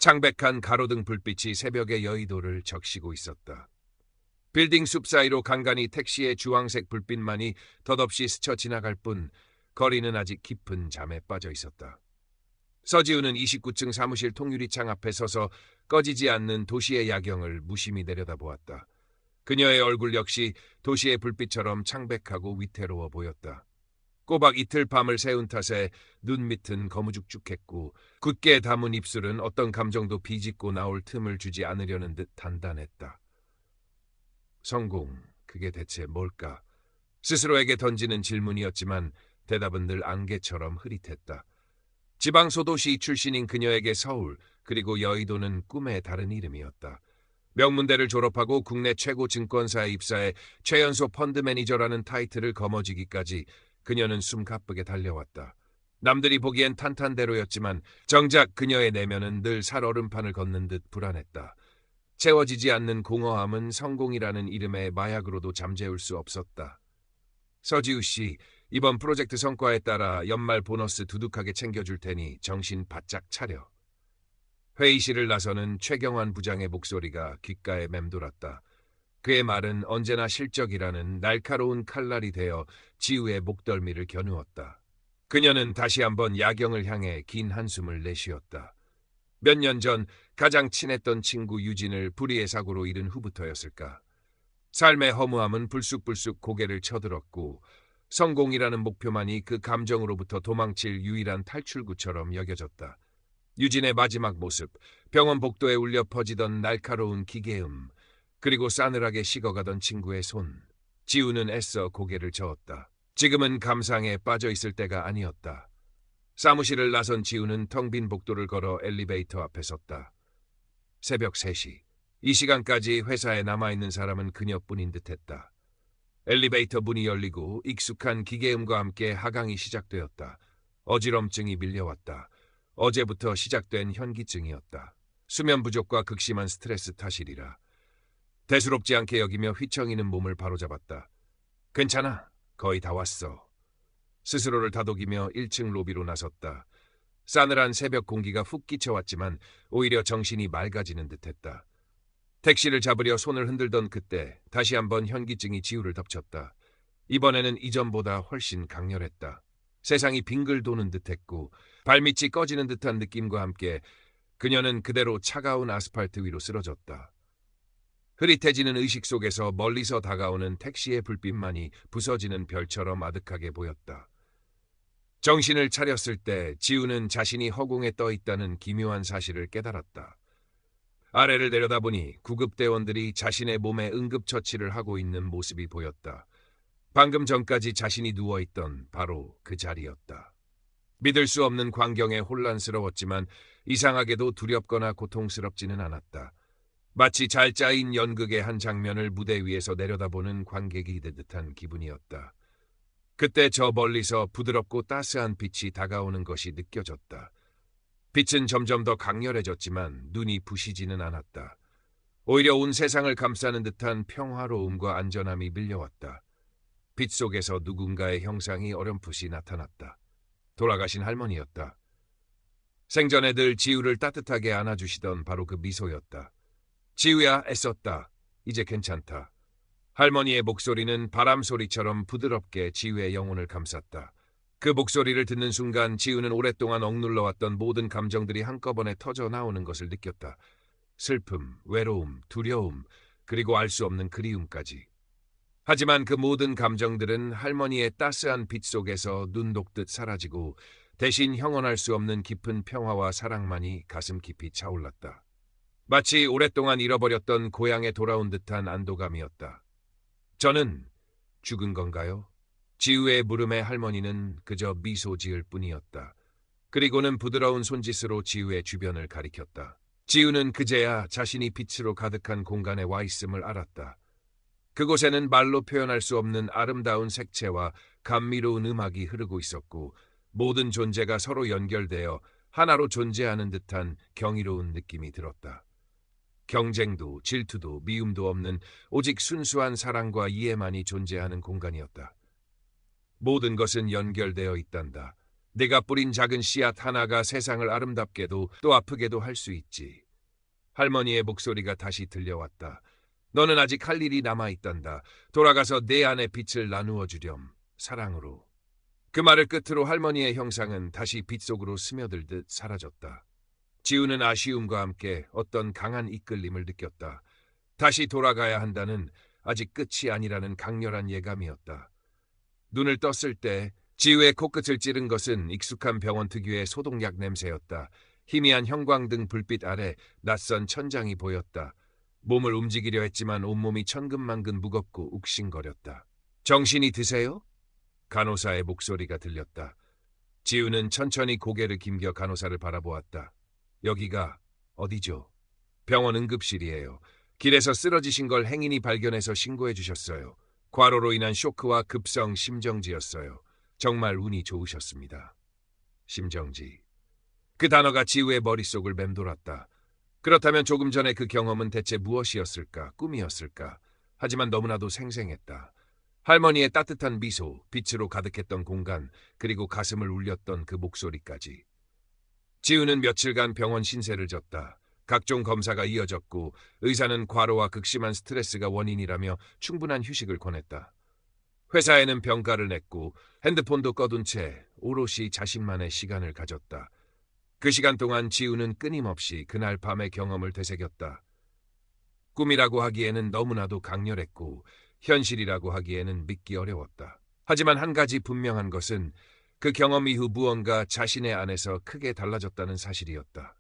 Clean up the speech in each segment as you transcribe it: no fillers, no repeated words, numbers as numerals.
창백한 가로등 불빛이 새벽의 여의도를 적시고 있었다. 빌딩 숲 사이로 간간히 택시의 주황색 불빛만이 덧없이 스쳐 지나갈 뿐 거리는 아직 깊은 잠에 빠져 있었다. 서지우는 29층 사무실 통유리창 앞에 서서 꺼지지 않는 도시의 야경을 무심히 내려다보았다. 그녀의 얼굴 역시 도시의 불빛처럼 창백하고 위태로워 보였다. 꼬박 이틀 밤을 새운 탓에 눈 밑은 거무죽죽했고 굳게 담은 입술은 어떤 감정도 비집고 나올 틈을 주지 않으려는 듯 단단했다. 성공, 그게 대체 뭘까? 스스로에게 던지는 질문이었지만 대답은 늘 안개처럼 흐릿했다. 지방 소도시 출신인 그녀에게 서울, 그리고 여의도는 꿈의 다른 이름이었다. 명문대를 졸업하고 국내 최고 증권사에 입사해 최연소 펀드 매니저라는 타이틀을 거머쥐기까지 그녀는 숨가쁘게 달려왔다. 남들이 보기엔 탄탄대로였지만 정작 그녀의 내면은 늘 살얼음판을 걷는 듯 불안했다. 채워지지 않는 공허함은 성공이라는 이름의 마약으로도 잠재울 수 없었다. 서지우 씨, 이번 프로젝트 성과에 따라 연말 보너스 두둑하게 챙겨줄 테니 정신 바짝 차려. 회의실을 나서는 최경환 부장의 목소리가 귓가에 맴돌았다. 그의 말은 언제나 실적이라는 날카로운 칼날이 되어 지우의 목덜미를 겨누었다. 그녀는 다시 한번 야경을 향해 긴 한숨을 내쉬었다. 몇 년 전 가장 친했던 친구 유진을 불의의 사고로 잃은 후부터였을까. 삶의 허무함은 불쑥불쑥 고개를 쳐들었고 성공이라는 목표만이 그 감정으로부터 도망칠 유일한 탈출구처럼 여겨졌다. 유진의 마지막 모습, 병원 복도에 울려 퍼지던 날카로운 기계음, 그리고 싸늘하게 식어가던 친구의 손. 지우는 애써 고개를 저었다. 지금은 감상에 빠져 있을 때가 아니었다. 사무실을 나선 지우는 텅 빈 복도를 걸어 엘리베이터 앞에 섰다. 새벽 3시. 이 시간까지 회사에 남아있는 사람은 그녀뿐인 듯했다. 엘리베이터 문이 열리고 익숙한 기계음과 함께 하강이 시작되었다. 어지럼증이 밀려왔다. 어제부터 시작된 현기증이었다. 수면 부족과 극심한 스트레스 탓이리라. 대수롭지 않게 여기며 휘청이는 몸을 바로잡았다. 괜찮아. 거의 다 왔어. 스스로를 다독이며 1층 로비로 나섰다. 싸늘한 새벽 공기가 훅 끼쳐왔지만 오히려 정신이 맑아지는 듯했다. 택시를 잡으려 손을 흔들던 그때 다시 한번 현기증이 지우를 덮쳤다. 이번에는 이전보다 훨씬 강렬했다. 세상이 빙글 도는 듯했고 발밑이 꺼지는 듯한 느낌과 함께 그녀는 그대로 차가운 아스팔트 위로 쓰러졌다. 흐릿해지는 의식 속에서 멀리서 다가오는 택시의 불빛만이 부서지는 별처럼 아득하게 보였다. 정신을 차렸을 때 지우는 자신이 허공에 떠 있다는 기묘한 사실을 깨달았다. 아래를 내려다보니 구급대원들이 자신의 몸에 응급처치를 하고 있는 모습이 보였다. 방금 전까지 자신이 누워있던 바로 그 자리였다. 믿을 수 없는 광경에 혼란스러웠지만 이상하게도 두렵거나 고통스럽지는 않았다. 마치 잘 짜인 연극의 한 장면을 무대 위에서 내려다보는 관객이 듯한 기분이었다. 그때 저 멀리서 부드럽고 따스한 빛이 다가오는 것이 느껴졌다. 빛은 점점 더 강렬해졌지만 눈이 부시지는 않았다. 오히려 온 세상을 감싸는 듯한 평화로움과 안전함이 밀려왔다. 빛 속에서 누군가의 형상이 어렴풋이 나타났다. 돌아가신 할머니였다. 생전에 늘 지우를 따뜻하게 안아주시던 바로 그 미소였다. 지우야, 애썼다. 이제 괜찮다. 할머니의 목소리는 바람 소리처럼 부드럽게 지우의 영혼을 감쌌다. 그 목소리를 듣는 순간 지우는 오랫동안 억눌러왔던 모든 감정들이 한꺼번에 터져 나오는 것을 느꼈다. 슬픔, 외로움, 두려움, 그리고 알 수 없는 그리움까지. 하지만 그 모든 감정들은 할머니의 따스한 빛 속에서 눈 녹듯 사라지고 대신 형언할 수 없는 깊은 평화와 사랑만이 가슴 깊이 차올랐다. 마치 오랫동안 잃어버렸던 고향에 돌아온 듯한 안도감이었다. 저는 죽은 건가요? 지우의 물음에 할머니는 그저 미소 지을 뿐이었다. 그리고는 부드러운 손짓으로 지우의 주변을 가리켰다. 지우는 그제야 자신이 빛으로 가득한 공간에 와 있음을 알았다. 그곳에는 말로 표현할 수 없는 아름다운 색채와 감미로운 음악이 흐르고 있었고 모든 존재가 서로 연결되어 하나로 존재하는 듯한 경이로운 느낌이 들었다. 경쟁도 질투도 미움도 없는 오직 순수한 사랑과 이해만이 존재하는 공간이었다. 모든 것은 연결되어 있단다. 네가 뿌린 작은 씨앗 하나가 세상을 아름답게도 또 아프게도 할 수 있지. 할머니의 목소리가 다시 들려왔다. 너는 아직 할 일이 남아있단다. 돌아가서 내 안의 빛을 나누어 주렴. 사랑으로. 그 말을 끝으로 할머니의 형상은 다시 빛 속으로 스며들듯 사라졌다. 지우는 아쉬움과 함께 어떤 강한 이끌림을 느꼈다. 다시 돌아가야 한다는, 아직 끝이 아니라는 강렬한 예감이었다. 눈을 떴을 때 지우의 코끝을 찌른 것은 익숙한 병원 특유의 소독약 냄새였다. 희미한 형광등 불빛 아래 낯선 천장이 보였다. 몸을 움직이려 했지만 온몸이 천근만근 무겁고 욱신거렸다. 정신이 드세요? 간호사의 목소리가 들렸다. 지우는 천천히 고개를 김겨 간호사를 바라보았다. 여기가 어디죠? 병원 응급실이에요. 길에서 쓰러지신 걸 행인이 발견해서 신고해 주셨어요. 과로로 인한 쇼크와 급성 심정지였어요. 정말 운이 좋으셨습니다. 심정지. 그 단어가 지우의 머릿속을 맴돌았다. 그렇다면 조금 전에 그 경험은 대체 무엇이었을까? 꿈이었을까? 하지만 너무나도 생생했다. 할머니의 따뜻한 미소, 빛으로 가득했던 공간, 그리고 가슴을 울렸던 그 목소리까지. 지우는 며칠간 병원 신세를 졌다. 각종 검사가 이어졌고 의사는 과로와 극심한 스트레스가 원인이라며 충분한 휴식을 권했다. 회사에는 병가를 냈고 핸드폰도 꺼둔 채 오롯이 자신만의 시간을 가졌다. 그 시간 동안 지우는 끊임없이 그날 밤의 경험을 되새겼다. 꿈이라고 하기에는 너무나도 강렬했고 현실이라고 하기에는 믿기 어려웠다. 하지만 한 가지 분명한 것은 그 경험 이후 무언가 자신의 안에서 크게 달라졌다는 사실이었다.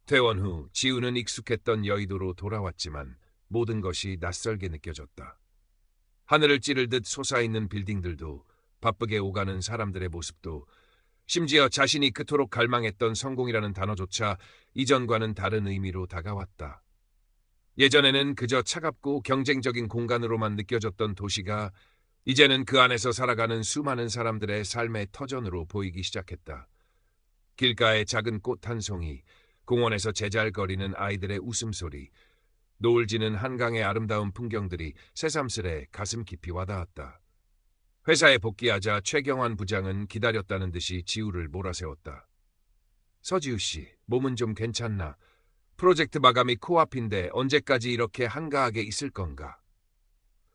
퇴원 후 지우는 익숙했던 여의도로 돌아왔지만 모든 것이 낯설게 느껴졌다. 하늘을 찌르듯 솟아있는 빌딩들도, 바쁘게 오가는 사람들의 모습도, 심지어 자신이 그토록 갈망했던 성공이라는 단어조차 이전과는 다른 의미로 다가왔다. 예전에는 그저 차갑고 경쟁적인 공간으로만 느껴졌던 도시가 이제는 그 안에서 살아가는 수많은 사람들의 삶의 터전으로 보이기 시작했다. 길가의 작은 꽃 한 송이, 공원에서 제잘거리는 아이들의 웃음소리, 노을 지는 한강의 아름다운 풍경들이 새삼스레 가슴 깊이 와닿았다. 회사에 복귀하자 최경환 부장은 기다렸다는 듯이 지우를 몰아세웠다. 서지우 씨, 몸은 좀 괜찮나? 프로젝트 마감이 코앞인데 언제까지 이렇게 한가하게 있을 건가?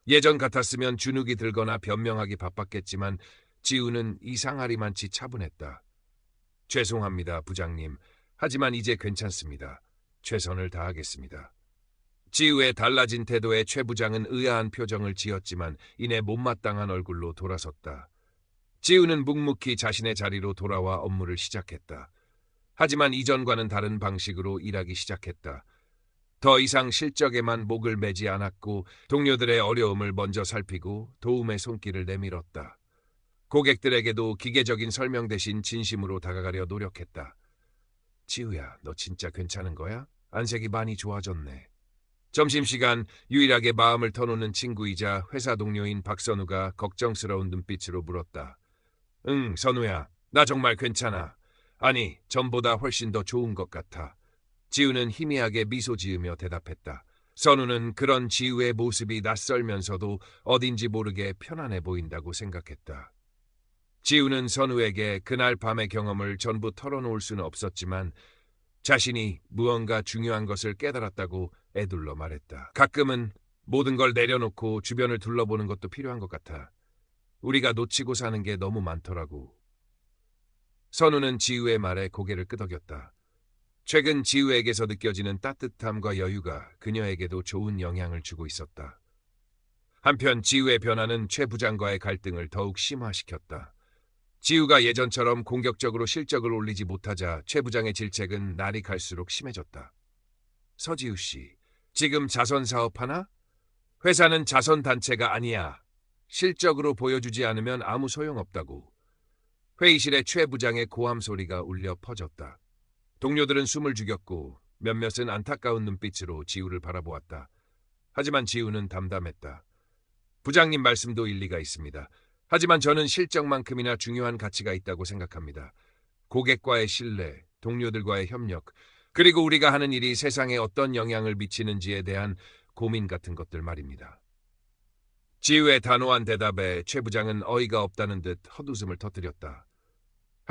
예전 같았으면 주눅이 들거나 변명하기 바빴겠지만 지우는 이상하리만치 차분했다. 죄송합니다, 부장님. 하지만 이제 괜찮습니다. 최선을 다하겠습니다. 지우의 달라진 태도에 최 부장은 의아한 표정을 지었지만 이내 못마땅한 얼굴로 돌아섰다. 지우는 묵묵히 자신의 자리로 돌아와 업무를 시작했다. 하지만 이전과는 다른 방식으로 일하기 시작했다. 더 이상 실적에만 목을 매지 않았고 동료들의 어려움을 먼저 살피고 도움의 손길을 내밀었다. 고객들에게도 기계적인 설명 대신 진심으로 다가가려 노력했다. 지우야, 너 진짜 괜찮은 거야? 안색이 많이 좋아졌네. 점심시간 유일하게 마음을 터놓는 친구이자 회사 동료인 박선우가 걱정스러운 눈빛으로 물었다. 응, 선우야. 나 정말 괜찮아. 아니, 전보다 훨씬 더 좋은 것 같아. 지우는 희미하게 미소 지으며 대답했다. 선우는 그런 지우의 모습이 낯설면서도 어딘지 모르게 편안해 보인다고 생각했다. 지우는 선우에게 그날 밤의 경험을 전부 털어놓을 수는 없었지만 자신이 무언가 중요한 것을 깨달았다고 애둘러 말했다. 가끔은 모든 걸 내려놓고 주변을 둘러보는 것도 필요한 것 같아. 우리가 놓치고 사는 게 너무 많더라고. 선우는 지우의 말에 고개를 끄덕였다. 최근 지우에게서 느껴지는 따뜻함과 여유가 그녀에게도 좋은 영향을 주고 있었다. 한편 지우의 변화는 최 부장과의 갈등을 더욱 심화시켰다. 지우가 예전처럼 공격적으로 실적을 올리지 못하자 최 부장의 질책은 날이 갈수록 심해졌다. 서지우 씨, 지금 자선 사업하나? 회사는 자선 단체가 아니야. 실적으로 보여주지 않으면 아무 소용없다고. 회의실에 최 부장의 고함 소리가 울려 퍼졌다. 동료들은 숨을 죽였고 몇몇은 안타까운 눈빛으로 지우를 바라보았다. 하지만 지우는 담담했다. 부장님 말씀도 일리가 있습니다. 하지만 저는 실적만큼이나 중요한 가치가 있다고 생각합니다. 고객과의 신뢰, 동료들과의 협력, 그리고 우리가 하는 일이 세상에 어떤 영향을 미치는지에 대한 고민 같은 것들 말입니다. 지우의 단호한 대답에 최 부장은 어이가 없다는 듯 헛웃음을 터뜨렸다.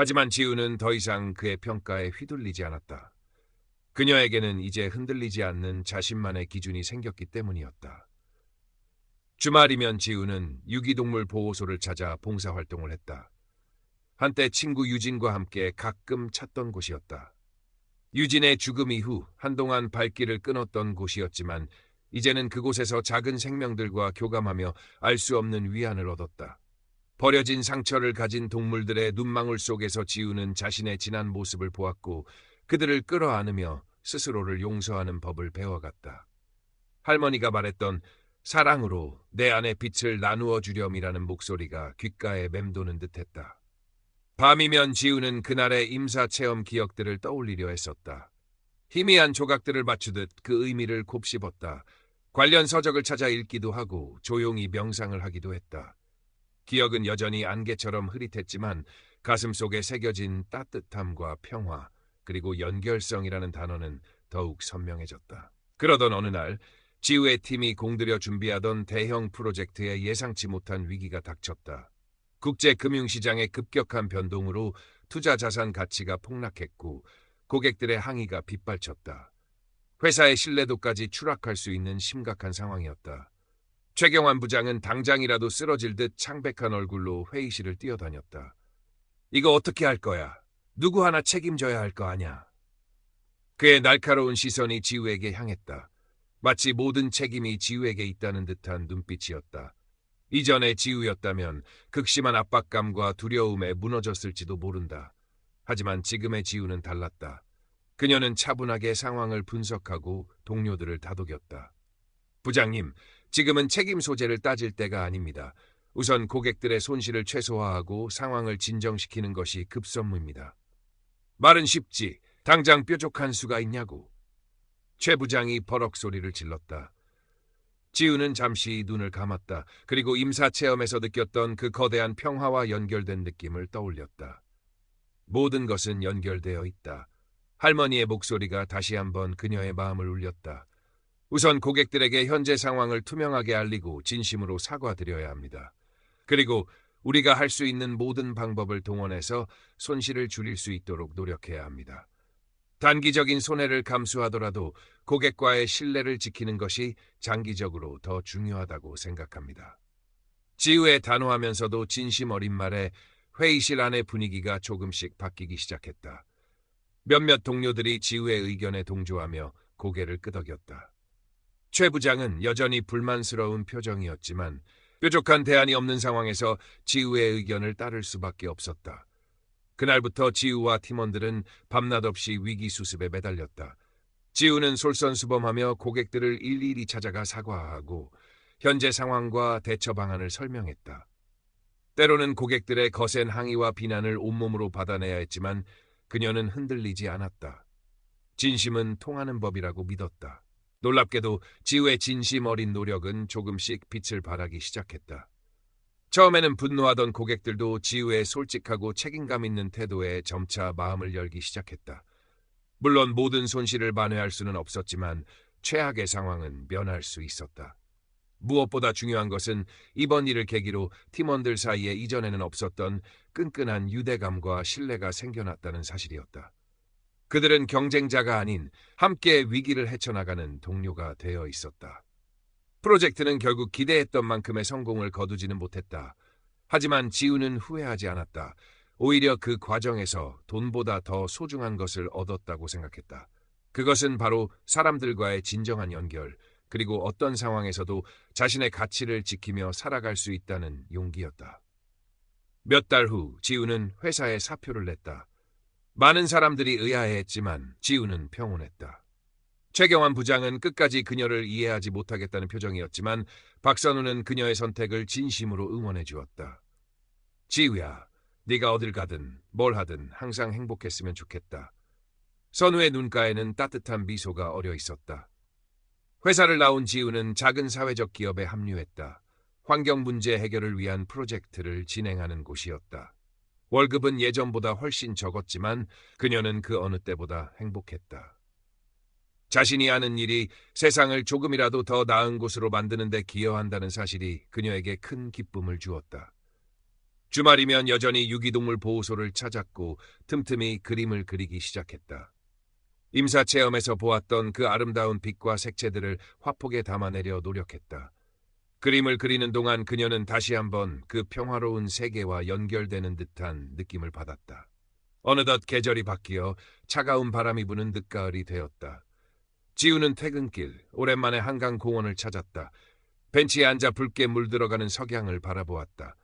하지만 지우는 더 이상 그의 평가에 휘둘리지 않았다. 그녀에게는 이제 흔들리지 않는 자신만의 기준이 생겼기 때문이었다. 주말이면 지우는 유기동물 보호소를 찾아 봉사활동을 했다. 한때 친구 유진과 함께 가끔 찾던 곳이었다. 유진의 죽음 이후 한동안 발길을 끊었던 곳이었지만 이제는 그곳에서 작은 생명들과 교감하며 알 수 없는 위안을 얻었다. 버려진 상처를 가진 동물들의 눈망울 속에서 지우는 자신의 지난 모습을 보았고 그들을 끌어안으며 스스로를 용서하는 법을 배워갔다. 할머니가 말했던 사랑으로 내 안의 빛을 나누어 주렴이라는 목소리가 귓가에 맴도는 듯했다. 밤이면 지우는 그날의 임사체험 기억들을 떠올리려 했었다. 희미한 조각들을 맞추듯 그 의미를 곱씹었다. 관련 서적을 찾아 읽기도 하고 조용히 명상을 하기도 했다. 기억은 여전히 안개처럼 흐릿했지만 가슴속에 새겨진 따뜻함과 평화 그리고 연결성이라는 단어는 더욱 선명해졌다. 그러던 어느 날 지우의 팀이 공들여 준비하던 대형 프로젝트에 예상치 못한 위기가 닥쳤다. 국제 금융시장의 급격한 변동으로 투자 자산 가치가 폭락했고 고객들의 항의가 빗발쳤다. 회사의 신뢰도까지 추락할 수 있는 심각한 상황이었다. 최경환 부장은 당장이라도 쓰러질 듯 창백한 얼굴로 회의실을 뛰어다녔다. 이거 어떻게 할 거야? 누구 하나 책임져야 할 거 아냐? 그의 날카로운 시선이 지우에게 향했다. 마치 모든 책임이 지우에게 있다는 듯한 눈빛이었다. 이전의 지우였다면 극심한 압박감과 두려움에 무너졌을지도 모른다. 하지만 지금의 지우는 달랐다. 그녀는 차분하게 상황을 분석하고 동료들을 다독였다. 부장님, 지금은 책임 소재를 따질 때가 아닙니다. 우선 고객들의 손실을 최소화하고 상황을 진정시키는 것이 급선무입니다. 말은 쉽지. 당장 뾰족한 수가 있냐고. 최 부장이 버럭 소리를 질렀다. 지우는 잠시 눈을 감았다. 그리고 임사체험에서 느꼈던 그 거대한 평화와 연결된 느낌을 떠올렸다. 모든 것은 연결되어 있다. 할머니의 목소리가 다시 한번 그녀의 마음을 울렸다. 우선 고객들에게 현재 상황을 투명하게 알리고 진심으로 사과드려야 합니다. 그리고 우리가 할 수 있는 모든 방법을 동원해서 손실을 줄일 수 있도록 노력해야 합니다. 단기적인 손해를 감수하더라도 고객과의 신뢰를 지키는 것이 장기적으로 더 중요하다고 생각합니다. 지우의 단호하면서도 진심 어린 말에 회의실 안의 분위기가 조금씩 바뀌기 시작했다. 몇몇 동료들이 지우의 의견에 동조하며 고개를 끄덕였다. 최 부장은 여전히 불만스러운 표정이었지만 뾰족한 대안이 없는 상황에서 지우의 의견을 따를 수밖에 없었다. 그날부터 지우와 팀원들은 밤낮 없이 위기 수습에 매달렸다. 지우는 솔선수범하며 고객들을 일일이 찾아가 사과하고 현재 상황과 대처 방안을 설명했다. 때로는 고객들의 거센 항의와 비난을 온몸으로 받아내야 했지만 그녀는 흔들리지 않았다. 진심은 통하는 법이라고 믿었다. 놀랍게도 지우의 진심 어린 노력은 조금씩 빛을 발하기 시작했다. 처음에는 분노하던 고객들도 지우의 솔직하고 책임감 있는 태도에 점차 마음을 열기 시작했다. 물론 모든 손실을 만회할 수는 없었지만 최악의 상황은 면할 수 있었다. 무엇보다 중요한 것은 이번 일을 계기로 팀원들 사이에 이전에는 없었던 끈끈한 유대감과 신뢰가 생겨났다는 사실이었다. 그들은 경쟁자가 아닌 함께 위기를 헤쳐나가는 동료가 되어 있었다. 프로젝트는 결국 기대했던 만큼의 성공을 거두지는 못했다. 하지만 지우는 후회하지 않았다. 오히려 그 과정에서 돈보다 더 소중한 것을 얻었다고 생각했다. 그것은 바로 사람들과의 진정한 연결, 그리고 어떤 상황에서도 자신의 가치를 지키며 살아갈 수 있다는 용기였다. 몇 달 후 지우는 회사에 사표를 냈다. 많은 사람들이 의아해했지만 지우는 평온했다. 최경환 부장은 끝까지 그녀를 이해하지 못하겠다는 표정이었지만 박선우는 그녀의 선택을 진심으로 응원해 주었다. 지우야, 네가 어딜 가든 뭘 하든 항상 행복했으면 좋겠다. 선우의 눈가에는 따뜻한 미소가 어려 있었다. 회사를 나온 지우는 작은 사회적 기업에 합류했다. 환경 문제 해결을 위한 프로젝트를 진행하는 곳이었다. 월급은 예전보다 훨씬 적었지만 그녀는 그 어느 때보다 행복했다. 자신이 하는 일이 세상을 조금이라도 더 나은 곳으로 만드는 데 기여한다는 사실이 그녀에게 큰 기쁨을 주었다. 주말이면 여전히 유기동물 보호소를 찾았고 틈틈이 그림을 그리기 시작했다. 임사체험에서 보았던 그 아름다운 빛과 색채들을 화폭에 담아내려 노력했다. 그림을 그리는 동안 그녀는 다시 한번 그 평화로운 세계와 연결되는 듯한 느낌을 받았다. 어느덧 계절이 바뀌어 차가운 바람이 부는 늦가을이 되었다. 지우는 퇴근길, 오랜만에 한강 공원을 찾았다. 벤치에 앉아 붉게 물들어가는 석양을 바라보았다.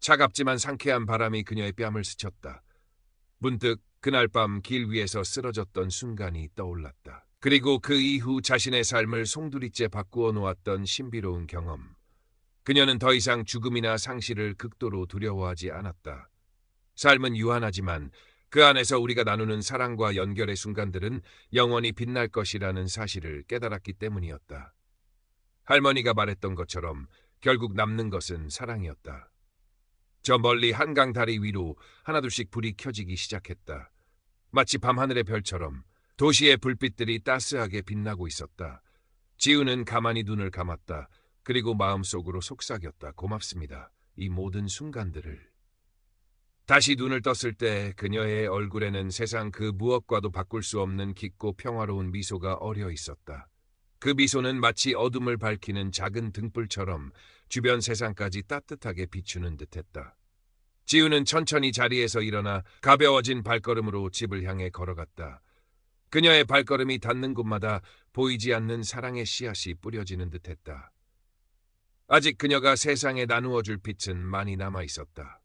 차갑지만 상쾌한 바람이 그녀의 뺨을 스쳤다. 문득 그날 밤 길 위에서 쓰러졌던 순간이 떠올랐다. 그리고 그 이후 자신의 삶을 송두리째 바꾸어 놓았던 신비로운 경험. 그녀는 더 이상 죽음이나 상실을 극도로 두려워하지 않았다. 삶은 유한하지만 그 안에서 우리가 나누는 사랑과 연결의 순간들은 영원히 빛날 것이라는 사실을 깨달았기 때문이었다. 할머니가 말했던 것처럼 결국 남는 것은 사랑이었다. 저 멀리 한강 다리 위로 하나둘씩 불이 켜지기 시작했다. 마치 밤하늘의 별처럼 도시의 불빛들이 따스하게 빛나고 있었다. 지우는 가만히 눈을 감았다. 그리고 마음속으로 속삭였다. 고맙습니다. 이 모든 순간들을. 다시 눈을 떴을 때 그녀의 얼굴에는 세상 그 무엇과도 바꿀 수 없는 깊고 평화로운 미소가 어려 있었다. 그 미소는 마치 어둠을 밝히는 작은 등불처럼 주변 세상까지 따뜻하게 비추는 듯했다. 지우는 천천히 자리에서 일어나 가벼워진 발걸음으로 집을 향해 걸어갔다. 그녀의 발걸음이 닿는 곳마다 보이지 않는 사랑의 씨앗이 뿌려지는 듯했다. 아직 그녀가 세상에 나누어줄 빛은 많이 남아 있었다.